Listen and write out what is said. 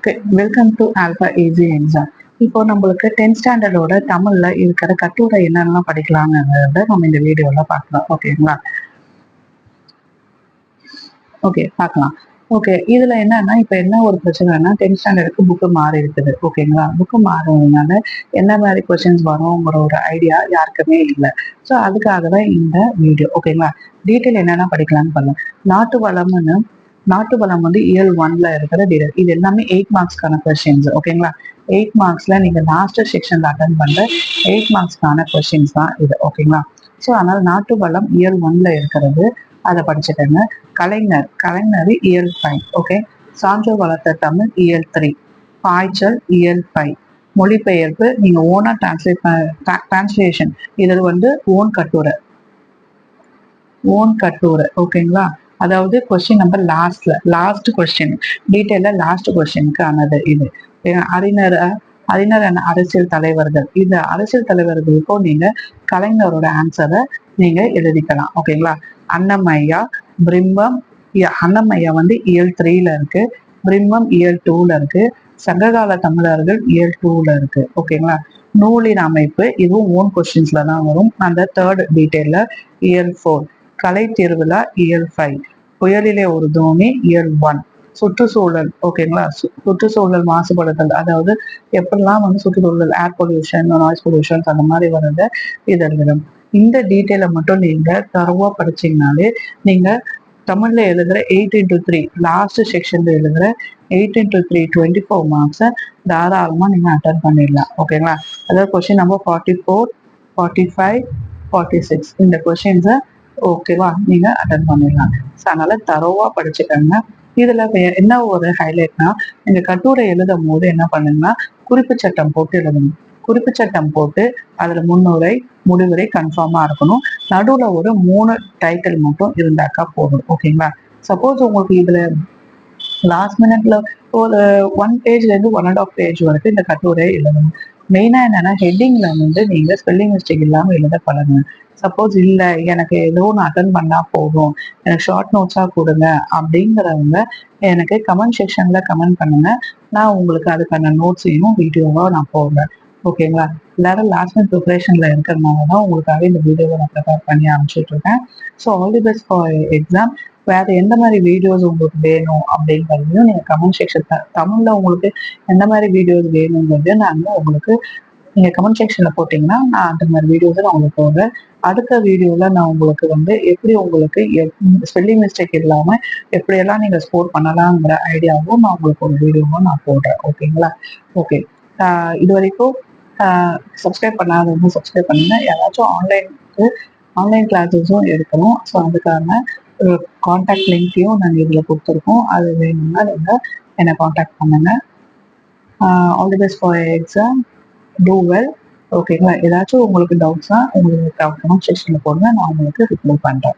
Okay, welcome to alpha AG exam. இப்போ நம்மளுக்கு 10th ஸ்டாண்டர்டோட தமிழ்ல இருக்கிற கட்டுரை என்னென்னலாம் படிக்கலாங்கிறத நம்ம இந்த வீடியோல பார்க்கலாம். ஓகேங்களா? ஓகே, பார்க்கலாம். ஓகே, இதுல என்னன்னா இப்ப என்ன ஒரு பிரச்சனைனா 10th ஸ்டாண்டர்டுக்கு புக்கு மாறி இருக்குது. ஓகேங்களா? புக்கு மாறுறதுனால என்ன மாதிரி கொஸ்டின்ஸ் வருங்கிற ஒரு ஐடியா யாருக்குமே இல்லை. ஸோ அதுக்காக தான் இந்த வீடியோ. ஓகேங்களா? டீட்டெயில் என்னென்ன படிக்கலாம்னு பண்ணலாம். நாட்டு வளம்னு நாட்டு வளம் வந்து இயல் 1ல இருக்கிற டீடைல். இது எல்லாமே 8 மார்க்ஸ்க்கான கொஸ்டின்ஸ். ஓகேங்களா? 8 மார்க்ஸ்ல நீங்க லாஸ்ட் செக்ஷன்ல அட்டன் பண்ற 8 மார்க்ஸ்க்கான கொஸ்டின்ஸ் தான் இது. ஓகேங்களா? ஸோ அதனால நாட்டு வளம் இயல் 1ல இருக்கிறது அதை படிச்சுக்கோங்க. கலைஞர் இயல் 5. ஓகே. சான்றோர் வளர்த்த தமிழ் இயல் 3. பாய்ச்சல் இயல் 5. மொழிபெயர்ப்பு நீங்க ஓனா டிரான்ஸ்லேஷன். இதில் வந்து ஓன் கட்டுரை. ஓகேங்களா? அதாவது கொஸ்டின் நம்பர் லாஸ்ட் கொஸ்டின் டீட்டெயில லாஸ்ட் கொஸ்டினுக்கு ஆனது இது. அறிஞர் அரசியல் தலைவர்கள். இந்த அரசியல் தலைவர்களுக்கும் நீங்க கலைஞரோட ஆன்சரை நீங்க எழுதிக்கலாம். ஓகேங்களா? அன்னமையா பிரிம்பம். அன்னமையா வந்து இயல் 3ல இருக்கு. பிரிம்பம் இயல் 2ல இருக்கு. சங்ககால தமிழர்கள் இயல் 2ல இருக்கு. ஓகேங்களா? நூலின் அமைப்பு இதுவும் ஓன் கொஸ்டின்ஸ்ல தான் வரும். அந்த தேர்ட் டீட்டெயில இயல் 4. கலை திருவிழா இயல் 5. புயலிலே ஒரு தோணி இயல் 1. சுற்றுச்சூழல். ஓகேங்களா? சுற்றுச்சூழல் மாசுபடுதல், அதாவது எப்படிலாம் வந்து சுற்றுச்சூழல் ஏர் பொல்யூஷன், நாய்ஸ் பொல்யூஷன் அந்த மாதிரி வர்றத இதழ்களும். இந்த டீட்டெயிலை மட்டும் நீங்க தரவா படிச்சீங்கனாலே நீங்க தமிழ்ல எழுதுற 8x3 லாஸ்ட் செக்ஷன்ல எழுதுற 8x3 24 மார்க்ஸை தாராளமா நீங்க அட்டன் பண்ணிடலாம். ஓகேங்களா? அதாவது கொஸ்டின் நம்பர் 44, 45, 46 இந்த கொஸ்டின்ஸை ஓகேவா நீங்க அட்டன் பண்ணிடலாம். ஸோ அதனால தரோவா படிச்சுக்கோங்க. இதுல என்ன ஒரு ஹைலைட்னா, நீங்க கட்டுரை எழுதும் போது என்ன பண்ணுங்கன்னா குறிப்பு சட்டம் போட்டு எழுதணும். குறிப்பு சட்டம் போட்டு அதுல முன்னுரை முடிவுரை கன்ஃபார்மா இருக்கணும். நடுவுல ஒரு 3 டைட்டில் மட்டும் இருந்தாக்கா போதும். ஓகேங்களா? சப்போஸ் உங்களுக்கு இதுல லாஸ்ட் மினிட்ல ஒரு 1 பேஜ்ல இருந்து 1.5 பேஜ் வரைக்கும் இந்த கட்டுரை எழுதணும். மெயினா என்னன்னா ஹெட்டிங்ல வந்து நீங்க ஸ்பெல்லிங் மிஸ்டேக் இல்லாம எழுத பழகுங்க. சப்போஸ் இல்ல எனக்கு ஏதோ ஒன்று அட்டன் பண்ணா போதும், எனக்கு ஷார்ட் நோட்ஸா கொடுங்க அப்படிங்கிறவங்க எனக்கு கமெண்ட் செக்ஷன்ல கமெண்ட் பண்ணுங்க. நான் உங்களுக்கு அதுக்கான நோட்ஸையும் வீடியோவா நான் போடுறேன். ஓகேங்களா? எல்லாரும் லாஸ்ட் மினிட் ப்ரிப்பரேஷன்ல இருக்கிறதுனால தான் உங்களுக்காக இந்த வீடியோவை நான் ப்ரிப்பேர் பண்ணி அனுப்பிச்சிட்டு இருக்கேன். So all the best for exam. வேற எந்த மாதிரி வீடியோஸ் உங்களுக்கு வேணும் அப்படிங்கிறதையும் நீங்க கமெண்ட் செக்ஷன் தமிழ்ல உங்களுக்கு எந்த மாதிரி வீடியோஸ் வேணுங்கிறதையும் நான் உங்களுக்கு நீங்க கமெண்ட் செக்ஷன்ல போட்டீங்கன்னா நான் அந்த மாதிரி வீடியோஸை நான் உங்களுக்கு போடுறேன். அடுத்த வீடியோல நான் உங்களுக்கு வந்து எப்படி உங்களுக்கு ஸ்பெல்லிங் மிஸ்டேக் இல்லாம எப்படியெல்லாம் நீங்க ஸ்கோர் பண்ணலாங்கிற ஐடியாவும் நான் உங்களுக்கு ஒரு வீடியோவும் நான் போடுறேன். ஓகேங்களா? ஓகே. இது வரைக்கும் சப்ஸ்கிரைப் பண்ணாதவங்க சப்ஸ்கிரைப் பண்ணுங்க. யாராச்சும் ஆன்லைன் கிளாஸஸும் எடுக்கணும். ஸோ அதுக்கான ஒரு கான்டாக்ட் லிங்க்கையும் நாங்கள் இதில் கொடுத்துருக்கோம். அது வேணும்னா நீங்கள் என்னை கான்டாக்ட் பண்ணுங்க. All the best for exam. Do well. ஓகேங்களா? ஏதாச்சும் உங்களுக்கு டவுட்ஸ்னா உங்களுக்கு கமெண்ட் செக்ஷனில் போடுங்க, நான் உங்களுக்கு ரிப்ளை பண்ணுறேன்.